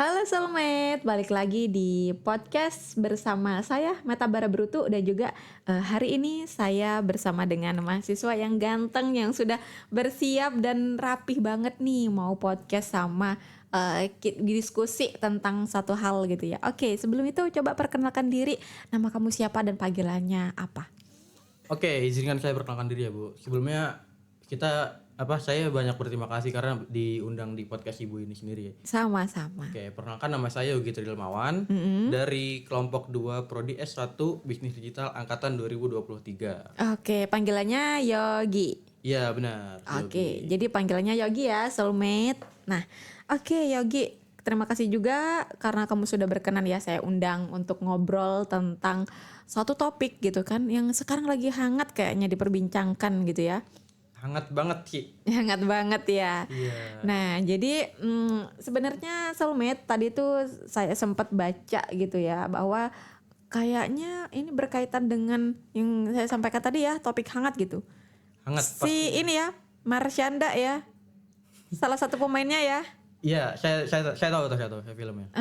Halo Soulmate, balik lagi di podcast bersama saya Meta Bara Brutu dan juga hari ini saya bersama dengan mahasiswa yang ganteng yang sudah bersiap dan rapih banget nih mau podcast sama diskusi tentang satu hal gitu ya. Oke, sebelum itu coba perkenalkan diri, nama kamu siapa dan panggilannya apa? Oke, izinkan saya perkenalkan diri ya Bu. Sebelumnya saya banyak berterima kasih karena diundang di podcast Ibu ini sendiri ya. Sama-sama. Oke, perkenalkan nama saya Yogi Tridilmawan dari kelompok 2 Prodi S1 Bisnis Digital angkatan 2023. Oke, panggilannya Yogi. Iya, benar. Oke, jadi panggilannya Yogi ya, Soulmate. Nah, oke Yogi, terima kasih juga karena kamu sudah berkenan ya saya undang untuk ngobrol tentang suatu topik gitu kan yang sekarang lagi hangat kayaknya diperbincangkan gitu ya. Hangat banget sih. Hangat banget ya. Iya. Nah, jadi sebenarnya Soulmate tadi tuh saya sempat baca gitu ya bahwa kayaknya ini berkaitan dengan yang saya sampaikan tadi ya, topik hangat gitu. Hangat Si ini ya, Marsyanda ya. Salah satu pemainnya ya. Iya, saya tahu saya filmnya.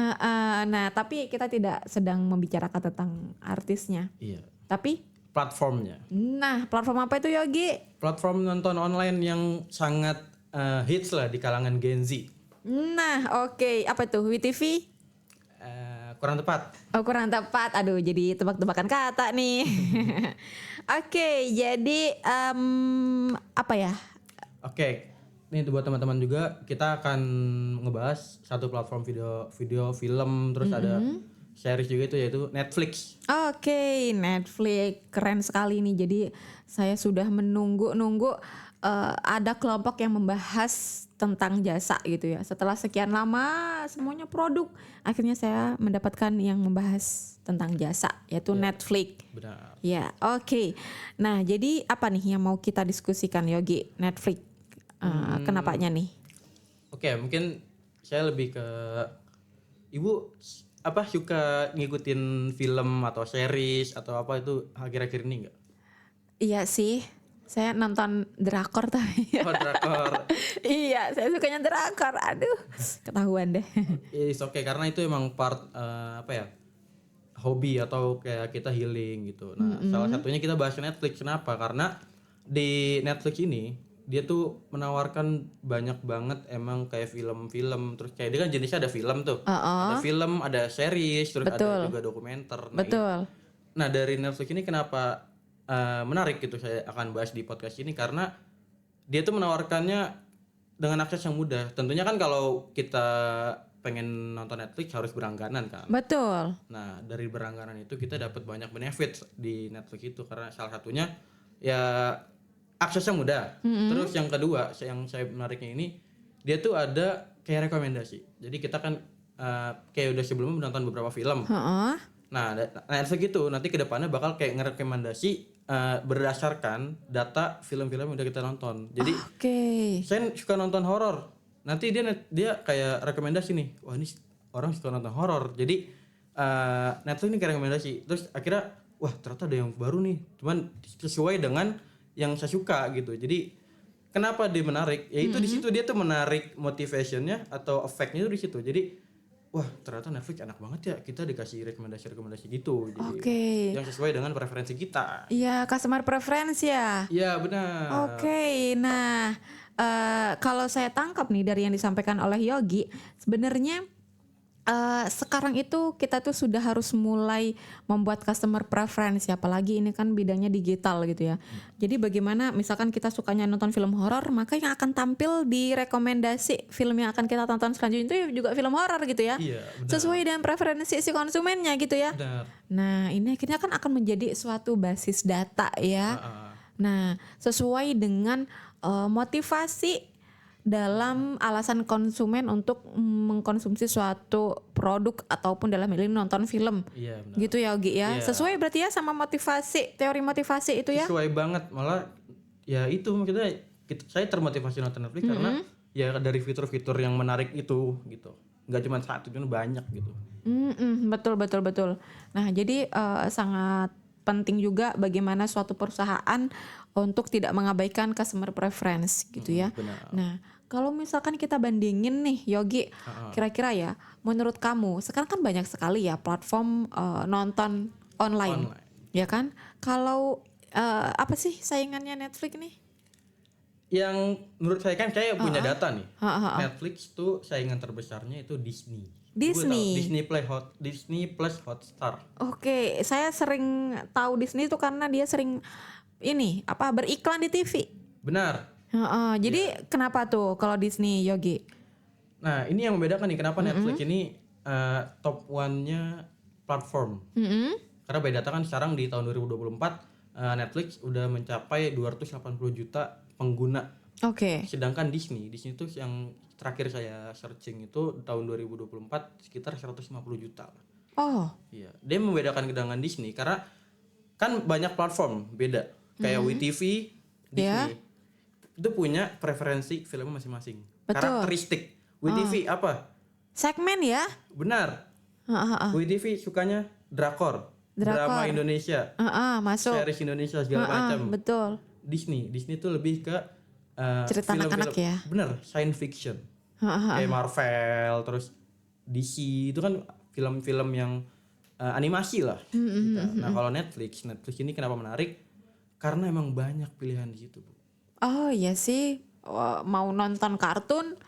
Nah, tapi kita tidak sedang membicarakan tentang artisnya. Iya. Tapi, Platformnya. nah platform apa itu Yogi? Platform nonton online yang sangat hits lah di kalangan Gen Z. Nah, oke. Apa tuh? WeTV? Kurang tepat. Oh, kurang tepat. Aduh, jadi tebak-tebakan kata nih. Oke, jadi apa ya? Oke, ini buat teman-teman juga kita akan ngebahas satu platform video film terus ada series juga itu yaitu Netflix. Oke, Netflix keren sekali nih. Jadi saya sudah menunggu ada kelompok yang membahas tentang jasa gitu ya. Setelah sekian lama semuanya produk, akhirnya saya mendapatkan yang membahas tentang jasa yaitu Netflix. Benar. Ya, oke. Nah, jadi apa nih yang mau kita diskusikan Yogi? Netflix. Kenapanya nih? Oke, mungkin saya lebih ke Ibu suka ngikutin film atau series atau apa itu akhir-akhir ini enggak? Iya sih. Saya nonton drakor tapi. Oh, drakor. Iya, saya sukanya drakor. Aduh, ketahuan deh. It's okay karena itu emang part hobi atau kayak kita healing gitu. Nah, salah satunya kita bahas Netflix. Kenapa? Karena di Netflix ini dia tuh menawarkan banyak banget emang kayak film-film, terus kayak dia kan jenisnya ada film tuh. Ada film, ada series, terus ada juga dokumenter. Betul. Nah, dari Netflix ini kenapa menarik gitu saya akan bahas di podcast ini karena dia tuh menawarkannya dengan akses yang mudah. Tentunya kan kalau kita pengen nonton Netflix harus berlangganan kan. Betul. Nah, dari berlangganan itu kita dapat banyak benefit di Netflix itu karena salah satunya ya aksesnya mudah. Terus yang kedua, yang saya menariknya ini dia tuh ada kayak rekomendasi. Jadi kita kan kayak udah sebelumnya menonton beberapa film. Nah, Netflix itu nanti kedepannya bakal kayak ngerekomendasi berdasarkan data film-film yang udah kita nonton. Jadi saya suka nonton horor. Nanti dia kayak rekomendasi nih. Wah, ini orang suka nonton horor. Jadi Netflix ini kayak rekomendasi. Terus akhirnya wah, ternyata ada yang baru nih. Cuman sesuai dengan yang saya suka gitu. Jadi kenapa dia menarik? Ya itu di situ dia tuh menarik motivationnya atau efeknya itu di situ. Jadi wah, ternyata Netflix enak banget ya. Kita dikasih rekomendasi gitu. Jadi yang sesuai dengan preferensi kita. Iya, customer preference ya. Iya, benar. Oke, nah kalau saya tangkap nih dari yang disampaikan oleh Yogi, sebenarnya sekarang itu kita tuh sudah harus mulai membuat customer preference ya, apalagi ini kan bidangnya digital gitu ya. Jadi bagaimana misalkan kita sukanya nonton film horor, maka yang akan tampil di rekomendasi film yang akan kita tonton selanjutnya itu juga film horor gitu ya. Iya, benar. Sesuai dengan preferensi si konsumennya gitu ya. Benar. Nah, ini akhirnya kan akan menjadi suatu basis data ya. Nah, sesuai dengan motivasi dalam alasan konsumen untuk mengkonsumsi suatu produk ataupun dalam hal ini nonton film. Iya, benar. Gitu ya Ogi ya. Iya. Sesuai berarti ya sama motivasi, teori motivasi itu ya. Sesuai banget, malah ya itu saya termotivasi nonton Netflix karena ya dari fitur-fitur yang menarik itu gitu. Nggak cuma satu, cuma banyak gitu. Betul. Nah, jadi sangat penting juga bagaimana suatu perusahaan untuk tidak mengabaikan customer preference gitu ya. Benar. Nah, kalau misalkan kita bandingin nih Yogi, kira-kira ya, menurut kamu sekarang kan banyak sekali ya platform nonton online, ya kan? Kalau apa sih saingannya Netflix nih? Yang menurut saya kan saya punya data nih. Netflix tuh saingan terbesarnya itu Disney. Gue tahu Disney Plus Hotstar. Oke, saya sering tahu Disney itu karena dia sering ini apa beriklan di TV. Benar. Jadi kenapa tuh kalau Disney, Yogi? Nah, ini yang membedakan nih kenapa Netflix ini top one-nya platform. Karena by data kan sekarang di tahun 2024 Netflix udah mencapai 280 juta pengguna. Oke. Sedangkan Disney itu yang terakhir saya searching itu tahun 2024 sekitar 150 juta. Oh. Iya, dia membedakan dengan Disney karena kan banyak platform beda. Kayak WeTV, Disney. Itu punya preferensi filmnya masing-masing. Betul. Karakteristik. WeTV apa? Segmen ya? Benar. WeTV sukanya drakor. Drama Indonesia. Masuk. Series Indonesia segala macam. Betul. Disney tuh lebih ke cerita anak-anak ya. Bener, science fiction. Kayak Marvel, terus DC itu kan film-film yang animasi lah. Gitu. Nah, kalau Netflix ini kenapa menarik? Karena emang banyak pilihan di situ, Bu. Oh iya sih, mau nonton kartun,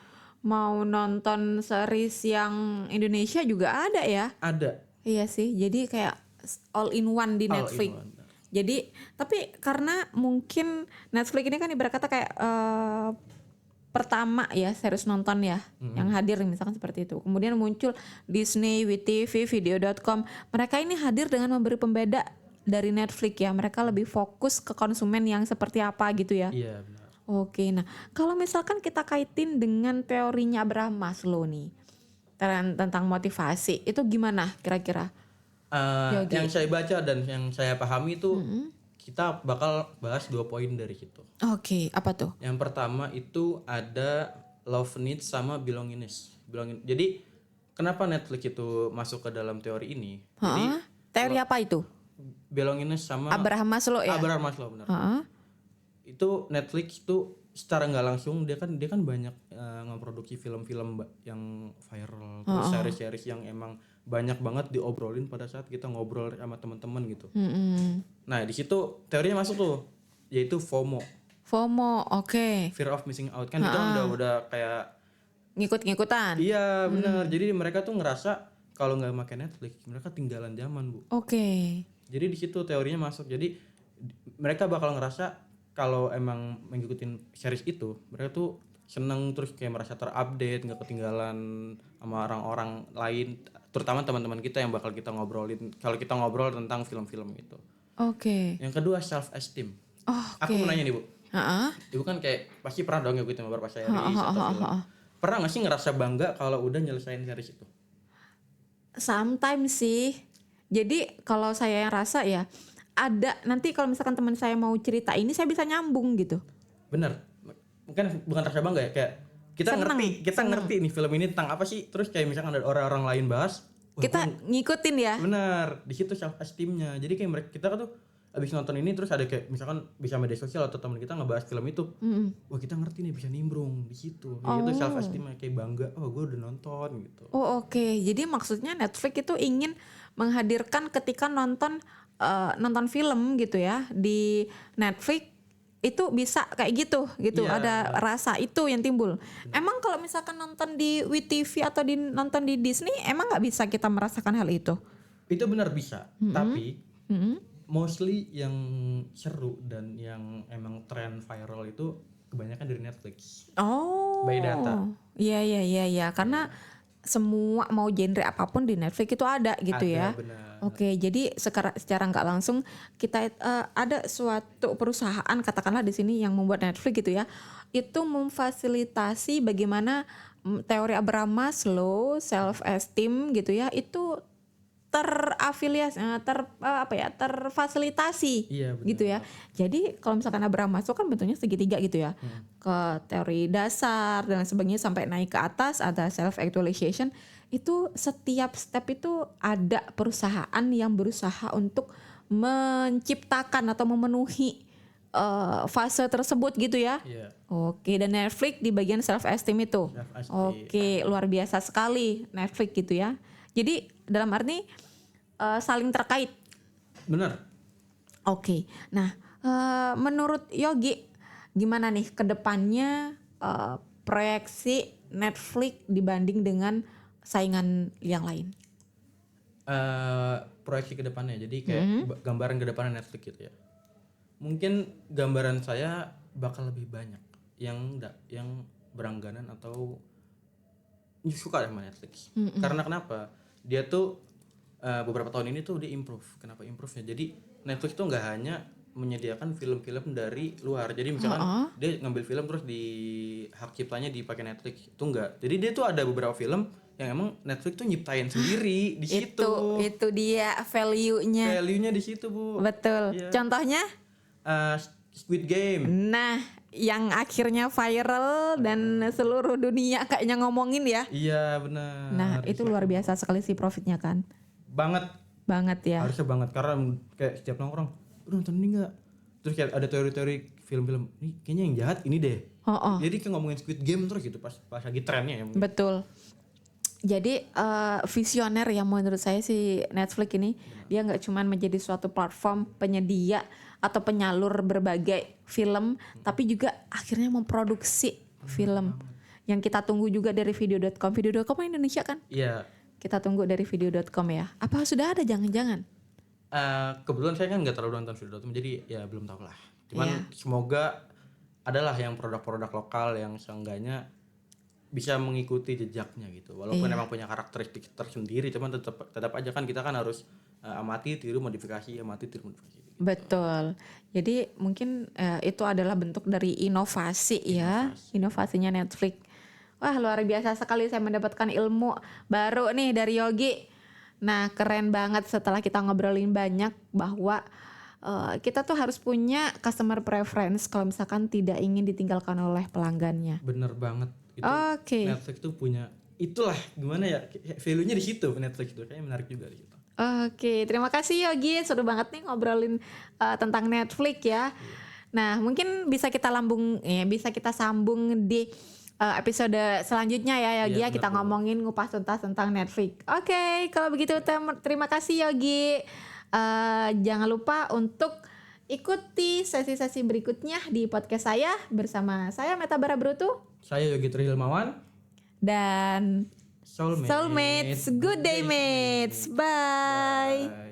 mau nonton series yang Indonesia juga ada ya? Ada. Iya sih, jadi kayak all in one di Netflix. Jadi tapi karena mungkin Netflix ini kan ibarat kata kayak pertama ya series nonton ya yang hadir misalkan seperti itu. Kemudian muncul Disney, WeTV, Video.com. Mereka ini hadir dengan memberi pembeda dari Netflix ya. Mereka lebih fokus ke konsumen yang seperti apa gitu ya. Iya benar. Oke, nah kalau misalkan kita kaitin dengan teorinya Abraham Maslow nih tentang motivasi itu gimana kira-kira? Yang saya baca dan yang saya pahami itu kita bakal bahas 2 poin dari situ. Oke, apa tuh? Yang pertama itu ada love needs sama belongingness. Jadi kenapa Netflix itu masuk ke dalam teori ini? Jadi teori apa itu? Belongingness sama Abraham Maslow ya? Abraham Maslow benar. Itu Netflix itu secara nggak langsung dia kan banyak ngeproduksi film-film yang viral, terus series-series yang emang banyak banget diobrolin pada saat kita ngobrol sama teman-teman gitu. Nah di situ teorinya masuk tuh, yaitu FOMO. FOMO, oke. Fear of missing out kan itu udah kayak ngikut-ngikutan. Iya benar. Jadi mereka tuh ngerasa kalau nggak pakai Netflix mereka ketinggalan zaman, Bu. Oke. Jadi di situ teorinya masuk. Jadi mereka bakal ngerasa kalau emang mengikutin series itu mereka tuh seneng terus kayak merasa terupdate, nggak ketinggalan sama orang-orang lain, terutama teman-teman kita yang bakal kita ngobrolin kalau kita ngobrol tentang film-film itu. Oke. Yang kedua self esteem. Aku mau nanya nih, Bu. Ibu kan kayak pasti pernah dong ngikutin beberapa series atau film. Pernah nggak sih ngerasa bangga kalau udah nyelesain series itu? Sometimes sih. Jadi kalau saya yang rasa ya ada nanti kalau misalkan teman saya mau cerita ini saya bisa nyambung gitu. Bener. Mungkin bukan rasa bangga ya, kayak kita ngerti nih film ini tentang apa sih, terus kayak misalkan ada orang-orang lain bahas kita ngikutin ya. Bener, di situ self esteemnya. Jadi kayak kita tuh abis nonton ini terus ada kayak misalkan bisa media sosial atau teman kita ngebahas film itu, wah kita ngerti nih, bisa nimbrung di situ. Itu self esteemnya kayak bangga, gue udah nonton gitu. Oke. Jadi maksudnya Netflix itu ingin menghadirkan ketika nonton film gitu ya di Netflix itu bisa kayak gitu yeah. Ada rasa itu yang timbul. Emang kalau misalkan nonton di WeTV atau nonton di Disney emang nggak bisa kita merasakan hal itu? Itu benar bisa, tapi mostly yang seru dan yang emang tren viral itu kebanyakan dari Netflix. By data. Iya karena semua mau genre apapun di Netflix itu ada gitu ya. Benar. Oke, jadi secara nggak langsung kita ada suatu perusahaan katakanlah di sini yang membuat Netflix gitu ya, itu memfasilitasi bagaimana teori Abraham Maslow, self esteem gitu ya, itu terfasilitasi gitu ya. Jadi kalau misalkan Abraham Maslow kan bentuknya segitiga gitu ya, ke teori dasar dan sebagainya sampai naik ke atas ada self actualization. Itu setiap step itu ada perusahaan yang berusaha untuk menciptakan atau memenuhi fase tersebut gitu ya. Iya. Oke, dan Netflix di bagian self esteem itu. Self-esteem. Oke, luar biasa sekali Netflix gitu ya. Jadi dalam arti saling terkait. Bener. Oke. Nah, menurut Yogi gimana nih ke depannya proyeksi Netflix dibanding dengan saingan yang lain? Proyeksi ke depannya, jadi kayak gambaran ke depannya Netflix gitu ya. Mungkin gambaran saya bakal lebih banyak yang berangganan atau suka sama Netflix. Karena kenapa? Dia tuh beberapa tahun ini tuh dia improve. Kenapa improve-nya? Jadi Netflix tuh nggak hanya menyediakan film-film dari luar. Jadi misalkan dia ngambil film terus di hak ciptanya dipakai Netflix. Itu enggak. Jadi dia tuh ada beberapa film yang emang Netflix tuh nyiptain sendiri di situ. Itu dia value-nya. Value-nya di situ, Bu. Betul. Iya. Contohnya? Squid Game. Nah, yang akhirnya viral dan seluruh dunia kayaknya ngomongin ya. Iya, benar. Nah, itu luar biasa sekali sih profitnya kan. Banget Ya. Harusnya banget karena kayak setiap nongkrong, "Lu nonton ini enggak?" Terus kayak ada teori-teori film-film, "Nih kayaknya yang jahat ini deh." Jadi kayak ngomongin Squid Game terus gitu pas lagi trennya ya mungkin. Betul. Jadi visioner yang menurut saya si Netflix ini dia nggak cuma menjadi suatu platform penyedia atau penyalur berbagai film, tapi juga akhirnya memproduksi film yang kita tunggu juga dari video.com. Video.com Indonesia kan? Iya. Kita tunggu dari video.com ya. Apa sudah ada jangan-jangan? Kebetulan saya kan nggak terlalu nonton video.com jadi ya belum tahu lah. Cuman semoga adalah yang produk-produk lokal yang seenggaknya bisa mengikuti jejaknya gitu. Walaupun memang punya karakteristik tersendiri, cuman tetap aja kan kita kan harus amati, tiru, modifikasi. Betul. Jadi mungkin itu adalah bentuk dari inovasi ya, inovasinya Netflix. Wah, luar biasa sekali saya mendapatkan ilmu baru nih dari Yogi. Nah, keren banget setelah kita ngobrolin banyak bahwa kita tuh harus punya customer preference kalau misalkan tidak ingin ditinggalkan oleh pelanggannya. Bener banget. Itu Netflix tuh punya itulah gimana ya value-nya di situ. Netflix itu kayaknya menarik juga di situ. Oke, terima kasih Yogi, seru banget nih ngobrolin tentang Netflix ya. Nah, mungkin bisa kita sambung di episode selanjutnya ya Yogi ya, kita ngomongin ngupas tuntas tentang Netflix. Oke, kalau begitu terima kasih Yogi. Jangan lupa untuk ikuti sesi-sesi berikutnya di podcast saya bersama saya Meta Barabrutu. Saya Yogi Trilmawan. Dan Soulmates. Good day mates. Bye.